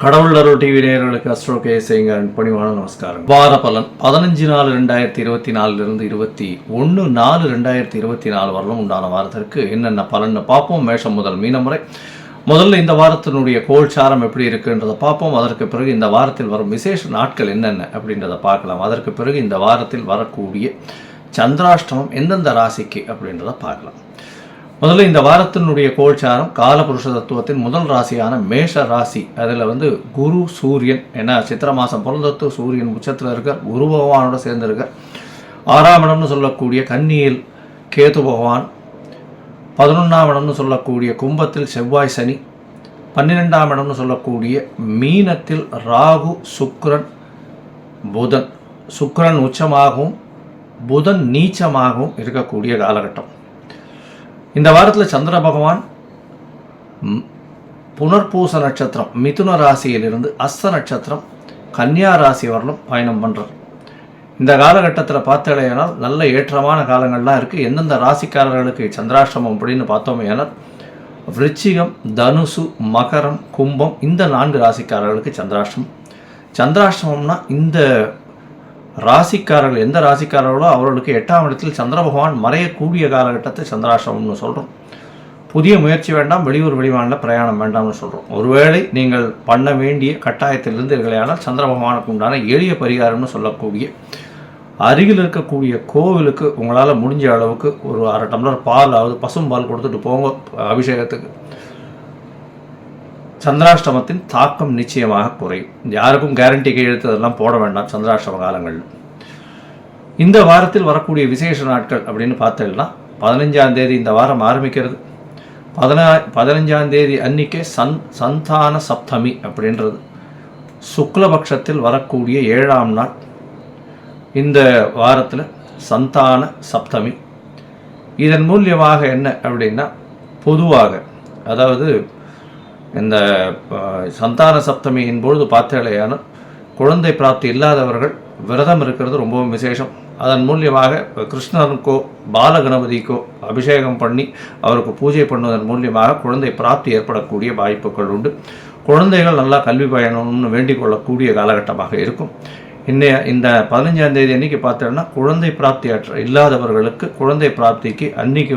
கடவுள் அருள் டிவி நேயர்களுக்கு அஸ்ட்ரோ கேசேங்கர் பணிவான நமஸ்காரம். வார பலன் 15/4/2024 21/4/2024 வரலும் உண்டான வாரத்திற்கு என்னென்ன பலன்னு பார்ப்போம். மேஷம் முதல் மீனம் வரை. முதல்ல இந்த வாரத்தினுடைய கோல்சாரம் எப்படி இருக்குன்றதை பார்ப்போம். அதற்கு பிறகு இந்த வாரத்தில் வரும் விசேஷ நாட்கள் என்னென்ன அப்படின்றத பார்க்கலாம். அதற்கு பிறகு இந்த வாரத்தில் வரக்கூடிய சந்திராஷ்டமம் எந்தெந்த ராசிக்கு அப்படின்றத பார்க்கலாம். முதல்ல இந்த வாரத்தினுடைய கோல்சாரம் காலபுருஷ தத்துவத்தின் முதல் ராசியான மேஷ ராசி. அதில் குரு சூரியன், ஏன்னா சித்திர மாதம் பிறந்தத்து சூரியன் உச்சத்தில் இருக்கார், குரு பகவானோட சேர்ந்திருக்கார். 6ஆம் இடம்னு சொல்லக்கூடிய கன்னியில் கேது பகவான், 11ஆம் இடம்னு சொல்லக்கூடிய கும்பத்தில் செவ்வாய் சனி, 12ஆம் இடம்னு சொல்லக்கூடிய மீனத்தில் ராகு சுக்கிரன் புதன். சுக்கிரன் உச்சமாகவும் புதன் நீச்சமாகவும் இருக்கக்கூடிய காலகட்டம். இந்த வாரத்தில் சந்திர பகவான் புனர்பூச நட்சத்திரம் மிதுன ராசியிலிருந்து அஸ்த நட்சத்திரம் கன்னியா ராசி வரலும் பயணம் பண்ணுறார். இந்த காலகட்டத்தில் பார்த்தேனால் நல்ல ஏற்றமான காலங்கள்லாம் இருக்குது. எந்தெந்த ராசிக்காரர்களுக்கு சந்திராஷ்டமம் அப்படின்னு பார்த்தோமே ஆனால் விருச்சிகம், தனுசு, மகரம், கும்பம் இந்த 4 ராசிக்காரர்களுக்கு சந்திராஷ்டமம். சந்திராஷ்டமம்னா இந்த ராசிக்காரர்கள் எந்த ராசிக்காரர்களோ அவர்களுக்கு 8ஆம் இடத்தில் சந்திர பகவான் மறையக்கூடிய காலகட்டத்தை சந்திராஷ்டமம்னு சொல்கிறோம். புதிய முயற்சி வேண்டாம், வெளியூர் வெளிமாநில பிரயாணம் வேண்டாம்னு சொல்கிறோம். ஒருவேளை நீங்கள் பண்ண வேண்டிய கட்டாயத்தில் இருந்தீர்களானால் சந்திர பகவானுக்கு உண்டான எளிய பரிகாரம்னு சொல்லக்கூடிய அருகில் இருக்கக்கூடிய கோவிலுக்கு உங்களால் முடிஞ்ச அளவுக்கு ஒரு 1/2 டம்ளர் பால், அதாவது பசும்பால் கொடுத்துட்டு போங்க அபிஷேகத்துக்கு. சந்திராஷ்டமத்தின் தாக்கம் நிச்சயமாக குறையும். யாருக்கும் கேரண்டி கையெழுத்து அதெல்லாம் போட வேண்டாம் சந்திராஷ்டம காலங்கள். இந்த வாரத்தில் வரக்கூடிய விசேஷ நாட்கள் அப்படின்னு பார்த்தீங்கன்னா 15ஆம் தேதி இந்த வாரம் ஆரம்பிக்கிறது. 15ஆம் தேதி அன்னைக்கே சந்தான சப்தமி அப்படின்றது சுக்லபக்ஷத்தில் வரக்கூடிய 7ஆம் நாள். இந்த வாரத்தில் சந்தான சப்தமி. இதன் மூலியமாக என்ன அப்படின்னா, பொதுவாக அதாவது இந்த சந்தான சப்தமியின் பொழுது பார்த்தேலையான குழந்தை பிராப்தி இல்லாதவர்கள் விரதம் இருக்கிறது ரொம்பவும் விசேஷம். அதன் மூலியமாக கிருஷ்ணனுக்கோ பாலகணபதிக்கோ அபிஷேகம் பண்ணி அவருக்கு பூஜை பண்ணுவதன் மூலியமாக குழந்தை பிராப்தி ஏற்படக்கூடிய வாய்ப்புகள் உண்டு. குழந்தைகள் நல்லா கல்வி பயணம்னு வேண்டிக் கொள்ளக்கூடிய காலகட்டமாக இருக்கும். இந்த 15ஆம் தேதி அன்றைக்கி பார்த்தோன்னா குழந்தை பிராப்தி இல்லாதவர்களுக்கு குழந்தை பிராப்திக்கு அன்றைக்கி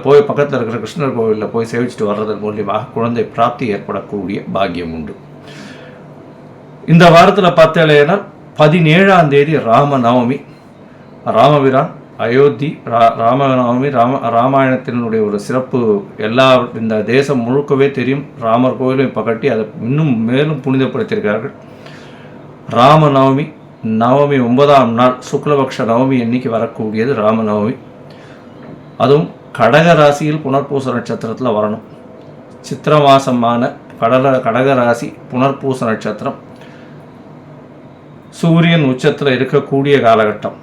போய் பக்கத்தில் இருக்கிற கிருஷ்ணர் கோவிலில் போய் சேவிச்சுட்டு வர்றதன் மூலியமாக குழந்தை பிராப்தி ஏற்படக்கூடிய பாக்கியம் உண்டு. இந்த வாரத்தில் பார்த்தேன்னா 17ஆம் தேதி ராமநவமி. ராமபிரான் அயோத்தி ராமநவமி ராமாயணத்தினுடைய ஒரு சிறப்பு இந்த தேசம் முழுக்கவே தெரியும். ராமர் கோவிலும் இப்போ கட்டி அதை இன்னும் மேலும் புனிதப்படுத்தியிருக்கார்கள். ராமநவமி, நவமி 9ஆம் நாள் சுக்லபக்ஷ நவமி அன்னைக்கு வரக்கூடியது ராமநவமி. அதுவும் கடக ராசியில் புனர்பூச நட்சத்திரத்தில் வரணும். சித்திர மாசமான கடக ராசி புனர்பூச நட்சத்திரம், சூரியன் உச்சத்தில் இருக்கக்கூடிய காலகட்டம்.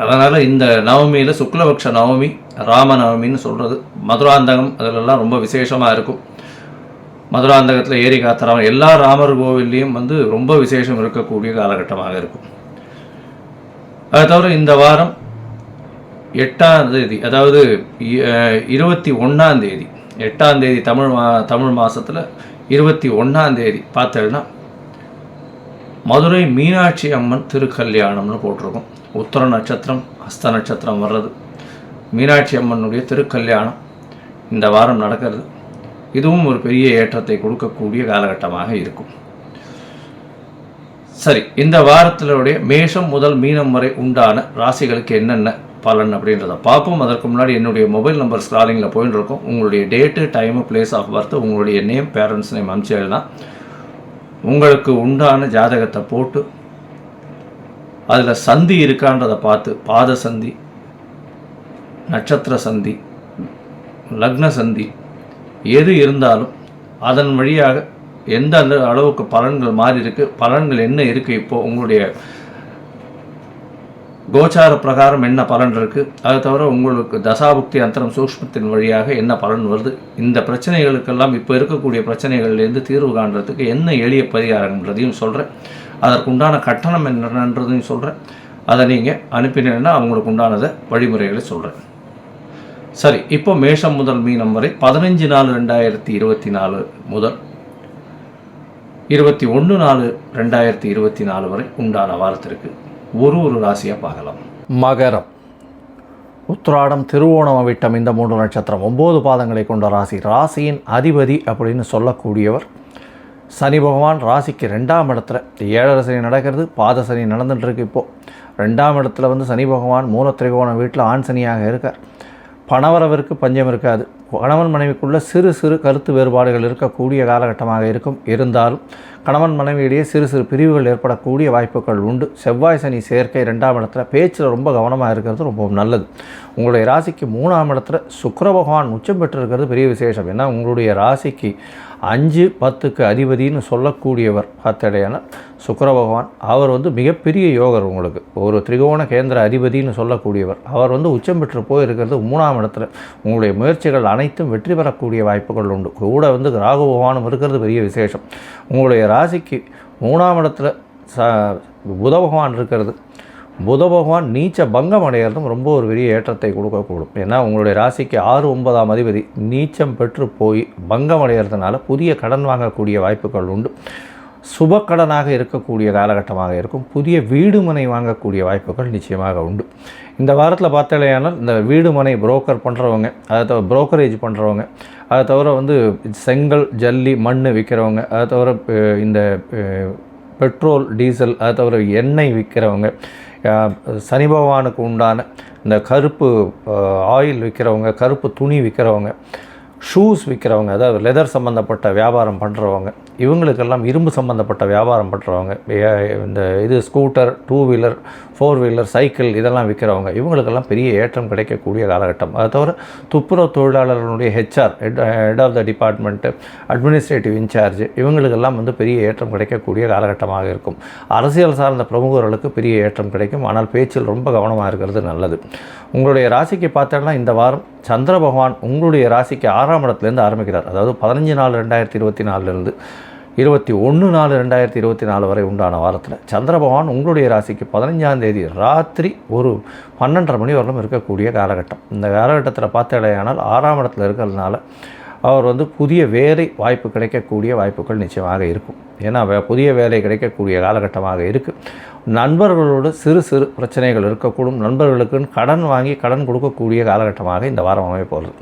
அதனால் இந்த நவமியில் சுக்லபக்ஷ நவமி ராமநவமின்னு சொல்கிறது. மதுராந்தகம் அதிலெல்லாம் ரொம்ப விசேஷமாக இருக்கும். மதுராந்தகத்தில் ஏரி காத்தராமன் எல்லா ராமர் கோவில்லையும் ரொம்ப விசேஷம் இருக்கக்கூடிய காலகட்டமாக இருக்கும். அதை தவிர இந்த வாரம் 8ஆம் தேதி, அதாவது 21ஆம் தேதி, 8ஆம் தேதி தமிழ் மாதத்தில் 21ஆம் தேதி பார்த்தேன்னா மதுரை மீனாட்சி அம்மன் திருக்கல்யாணம்னு போட்டிருக்கோம். உத்தர நட்சத்திரம் ஹஸ்த நட்சத்திரம் வர்றது. மீனாட்சி அம்மனுடைய திருக்கல்யாணம் இந்த வாரம் நடக்கிறது. இதுவும் ஒரு பெரிய ஏற்றத்தை கொடுக்கக்கூடிய காலகட்டமாக இருக்கும். சரி, இந்த வாரத்தினுடைய மேஷம் முதல் மீனம் வரை உண்டான ராசிகளுக்கு என்னென்ன பலன் அப்படின்றத பார்ப்போம். அதற்கு முன்னாடி என்னுடைய மொபைல் நம்பர் ஸ்க்ராலிங்கில் போயிட்டு இருக்கும். உங்களுடைய date, time, place of birth, உங்களுடைய நேம், பேரண்ட்ஸ் நேம் அனுப்பிச்சேன்னா உங்களுக்கு உண்டான ஜாதகத்தை போட்டு அதில் சந்தி இருக்கான்றதை பார்த்து பாத சந்தி, நட்சத்திர சந்தி, லக்ன சந்தி எது இருந்தாலும் அதன் வழியாக எந்த அளவுக்கு பலன்கள் மாறி இருக்குது, பலன்கள் என்ன இருக்குது, இப்போது உங்களுடைய கோச்சார பிரகாரம் என்ன பலன் இருக்குது, அதை தவிர உங்களுக்கு தசாபுக்தி அந்தரம் சூக்ஷ்மத்தின் வழியாக என்ன பலன் வருது, இந்த பிரச்சனைகளுக்கெல்லாம் இப்போ இருக்கக்கூடிய பிரச்சனைகள்லேருந்து தீர்வு காண்றதுக்கு என்ன எளிய பரிகாரம்ன்றதையும் சொல்கிறேன். அதற்குண்டான கட்டணம் என்னன்றதையும் சொல்கிறேன். அதை நீங்கள் அனுப்பினீங்கன்னா அவங்களுக்கு உண்டானதை வழிமுறைகளை சொல்கிறேன். சரி, இப்போ மேஷம் முதல் மீனம் வரை 15/4/2024 முதல் 21/4/2024 வரை உண்டான வாரத்திற்கு ஒரு ராசியாக பார்க்கலாம். மகரம், உத்திராடம், திருவோணம், அவிட்டம் இந்த 3 நட்சத்திரம் 9 பாதங்களை கொண்ட ராசி. ராசியின் அதிபதி அப்படின்னு சொல்லக்கூடியவர் சனி பகவான். ராசிக்கு 2ஆம் இடத்துல 7 சனி நடக்கிறது, பாத சனி நடந்துட்டுருக்கு. இப்போது 2ஆம் இடத்துல வந்து சனி பகவான் மூலத்திரிகோணம் வீட்டில் ஆண் சனியாக இருக்கார். பணவரவிற்கு பஞ்சம் இருக்காது. கணவன் மனைவிக்குள்ள சிறு சிறு கருத்து வேறுபாடுகள் இருக்கக்கூடிய காலகட்டமாக இருக்கும். இருந்தாலும் கணவன் மனைவியிடையே சிறு சிறு பிரிவுகள் ஏற்படக்கூடிய வாய்ப்புகள் உண்டு. செவ்வாய் சனி சேர்க்கை 2ஆம் இடத்துல, பேச்சில் ரொம்ப கவனமாக இருக்கிறது ரொம்ப நல்லது. உங்களுடைய ராசிக்கு 3ஆம் இடத்துல சுக்கிர பகவான் உச்சம் பெற்றிருக்கிறது பெரிய விசேஷம். ஏன்னா உங்களுடைய ராசிக்கு 5, 10க்கு அதிபதினு சொல்லக்கூடியவர் பார்த்தடையான சுக்கிர பகவான். அவர் வந்து மிகப்பெரிய யோகர். உங்களுக்கு ஒரு திரிகோண கேந்திர அதிபதினு சொல்லக்கூடியவர். அவர் வந்து உச்சம் பெற்று போயிருக்கிறது 3ஆம் இடத்துல. உங்களுடைய முயற்சிகள் அனைத்தும் வெற்றி பெறக்கூடிய வாய்ப்புகள் உண்டு. கூட வந்து ராகு பகவானும் இருக்கிறது பெரிய விசேஷம். உங்களுடைய ராசிக்கு 3ஆம் இடத்துல புத பகவான் இருக்கிறது. புத பகவான் நீச்ச பங்கம் அடைகிறதும் ரொம்ப ஒரு பெரிய ஏற்றத்தை கொடுக்கக்கூடும். ஏன்னா உங்களுடைய ராசிக்கு 6, 9ஆம் அதிபதி நீச்சம் பெற்று போய் பங்கம் அடைகிறதுனால புதிய கடன் வாங்கக்கூடிய வாய்ப்புகள் உண்டு. சுபக்கடனாக இருக்கக்கூடிய காலகட்டமாக இருக்கும். புதிய வீடு மனை வாங்கக்கூடிய வாய்ப்புகள் நிச்சயமாக உண்டு. இந்த வாரத்தில் பார்த்தாலேயானால் இந்த வீடு மனை புரோக்கர் பண்ணுறவங்க, அதை தவிர புரோக்கரேஜ் பண்ணுறவங்க, அதை தவிர வந்து செங்கல் ஜல்லி மண் விற்கிறவங்க, அதை தவிர இந்த பெட்ரோல் டீசல், அதை தவிர எண்ணெய் விற்கிறவங்க, சனி பகவானுக்கு உண்டான இந்த கருப்பு ஆயில் விற்கிறவங்க, கருப்பு துணி விற்கிறவங்க, ஷூஸ் விற்கிறவங்க, அதாவது லெதர் சம்மந்தப்பட்ட வியாபாரம் பண்ணுறவங்க, இவங்களுக்கெல்லாம் இரும்பு சம்மந்தப்பட்ட வியாபாரம் பண்ணுறவங்க, இந்த ஸ்கூட்டர், 2 வீலர் 4 வீலர் சைக்கிள் இதெல்லாம் விற்கிறவங்க, இவங்களுக்கெல்லாம் பெரிய ஏற்றம் கிடைக்கக்கூடிய காலகட்டம். அதை தவிர துப்புரவு தொழிலாளர்களுடைய HR head of the department, administrative in charge, இவங்களுக்கெல்லாம் வந்து பெரிய ஏற்றம் கிடைக்கக்கூடிய காலகட்டமாக இருக்கும். அரசியல் சார்ந்த பிரமுகர்களுக்கு பெரிய ஏற்றம் கிடைக்கும். ஆனால் பேச்சில் ரொம்ப கவனமாக இருக்கிறது நல்லது. உங்களுடைய ராசிக்கு பார்த்தோன்னா இந்த வாரம் சந்திர பகவான் உங்களுடைய ராசிக்கு 6ஆம் இடத்துலேருந்து ஆரம்பிக்கிறார். அதாவது 15/4/2024 21/4/2024 வரை உண்டான வாரத்தில் சந்திர பகவான் உங்களுடைய ராசிக்கு 15ஆம் தேதி ராத்திரி ஒரு 12:30 மணி வரலும் இருக்கக்கூடிய காலகட்டம். இந்த காலகட்டத்தில் பார்த்தடையானால் 6ஆம் இடத்துல இருக்கிறதுனால அவர் வந்து புதிய வேலை வாய்ப்பு கிடைக்கக்கூடிய வாய்ப்புகள் நிச்சயமாக இருக்கும். ஏன்னா புதிய வேலை கிடைக்கக்கூடிய காலகட்டமாக இருக்குது. நண்பர்களோடு சிறு சிறு பிரச்சனைகள் இருக்கக்கூடும். நண்பர்களுக்குன்னு கடன் வாங்கி கடன் கொடுக்கக்கூடிய காலகட்டமாக இந்த வாரம் அமைய போகிறது.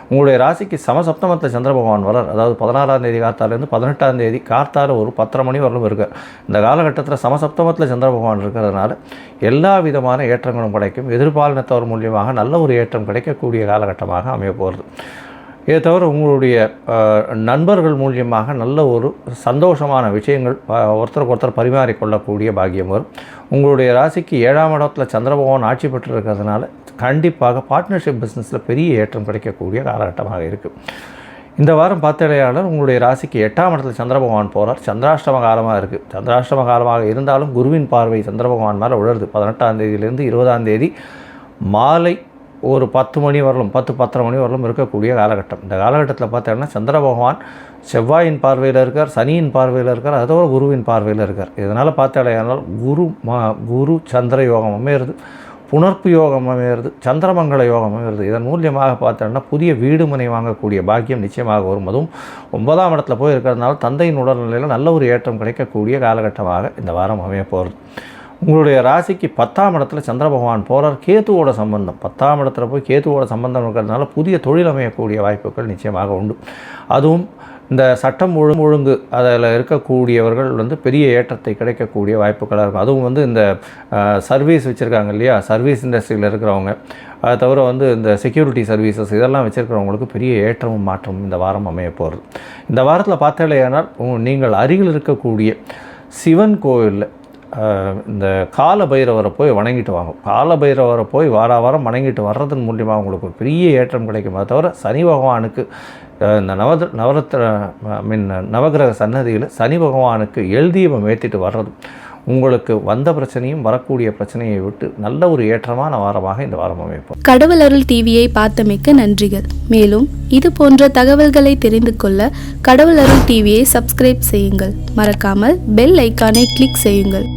உங்களுடைய ராசிக்கு சமசப்தமத்தில் சந்திர பகவான் வரார். அதாவது 16ஆம் தேதி காத்தாலேருந்து 18ஆம் தேதி காத்தால ஒரு 10:30 மணி வரலும் இருக்கார். இந்த காலகட்டத்தில் சமசப்தமத்தில் சந்திர பகவான் இருக்கிறதுனால எல்லா விதமான ஏற்றங்களும் கிடைக்கும். எதிர்பாலினத்தவர் மூலியமாக நல்ல ஒரு ஏற்றம் கிடைக்கக்கூடிய காலகட்டமாக அமைய போகிறது. இதை தவிர உங்களுடைய நண்பர்கள் மூலியமாக நல்ல ஒரு சந்தோஷமான விஷயங்கள் ஒருத்தருக்கு ஒருத்தர் பரிமாறிக்கொள்ளக்கூடிய பாக்கியம் வரும். உங்களுடைய ராசிக்கு 7ஆம் இடத்துல சந்திர பகவான் ஆட்சி பெற்று இருக்கிறதுனால கண்டிப்பாக பார்ட்னர்ஷிப் பிஸ்னஸில் பெரிய ஏற்றம் கிடைக்கக்கூடிய காலகட்டமாக இருக்குது. இந்த வாரம் பார்த்தடையாளர் உங்களுடைய ராசிக்கு 8ஆம் இடத்துல சந்திர பகவான் போகிறார். சந்திராஷ்டம காலமாக இருக்குது. சந்திராஷ்டம காலமாக இருந்தாலும் குருவின் பார்வை சந்திர பகவான் மேலே உழருது. 18ஆம் தேதியிலேருந்து 20ஆம் தேதி மாலை ஒரு 10 மணி வரலும் 10-10:30 மணி வரலும் இருக்கக்கூடிய காலகட்டம். இந்த காலகட்டத்தில் பார்த்தோன்னா சந்திர பகவான் செவ்வாயின் பார்வையில் இருக்கார், சனியின் பார்வையில் இருக்கார், அதோட குருவின் பார்வையில் இருக்கார். இதனால் பார்த்தாலேயானால் குரு சந்திர யோகம் அமையிறது, புணர்ப்பு யோகம் அமையிறது, சந்திரமங்கல யோகம் அமையிறது. இதன் மூலியமாக பார்த்தோன்னா புதிய வீடு மனை வாங்கக்கூடிய பாக்கியம் நிச்சயமாக வரும். அதுவும் 9ஆம் இடத்துல போய் இருக்கிறதுனால தந்தையின் உடல்நிலையில் நல்ல ஒரு ஏற்றம் கிடைக்கக்கூடிய காலகட்டமாக இந்த வாரம் அமைய போகிறது. உங்களுடைய ராசிக்கு 10ஆம் இடத்துல சந்திர பகவான் போகிறார். கேத்துவோட சம்பந்தம் 10ஆம் இடத்துல போய் கேத்துவோட சம்பந்தம் இருக்கிறதுனால புதிய தொழில் அமையக்கூடிய வாய்ப்புகள் நிச்சயமாக உண்டு. அதுவும் இந்த சட்டம் ஒழுங்கு அதில் இருக்கக்கூடியவர்கள் வந்து பெரிய ஏற்றத்தை கிடைக்கக்கூடிய வாய்ப்புகளாக இருக்கும். அதுவும் வந்து இந்த சர்வீஸ் வச்சுருக்காங்க இல்லையா, சர்வீஸ் இண்டஸ்ட்ரியில் இருக்கிறவங்க, அதை தவிர வந்து இந்த செக்யூரிட்டி சர்வீசஸ் இதெல்லாம் வச்சுருக்கிறவங்களுக்கு பெரிய ஏற்றமும் மாற்றமும் இந்த வாரம் அமைய போகிறது. இந்த வாரத்தில் பார்த்தாலேயானால் நீங்கள் அருகில் இருக்கக்கூடிய சிவன் கோவிலில் இந்த கால பைரவரை போய் வணங்கிட்டு வாங்க. கால பைரவரை போய் வாரம் வணங்கிட்டு வர்றதன் மூலியமாக உங்களுக்கு ஒரு பெரிய ஏற்றம் கிடைக்கும். அதை தவிர சனி பகவானுக்கு இந்த நவகிரக சன்னதியில் சனி பகவானுக்கு எல்தீபம் ஏற்றிட்டு வர்றது உங்களுக்கு வந்த பிரச்சனையும் வரக்கூடிய பிரச்சனையை விட்டு நல்ல ஒரு ஏற்றமான வாரமாக இந்த வாரம் அமைப்போம். கடவுள் அருள் டிவியை பார்த்தமைக்க நன்றிகள். மேலும் இது போன்ற தகவல்களை தெரிந்து கொள்ள கடவுள் அருள் டிவியை சப்ஸ்கிரைப் செய்யுங்கள். மறக்காமல் பெல் ஐக்கானை கிளிக் செய்யுங்கள்.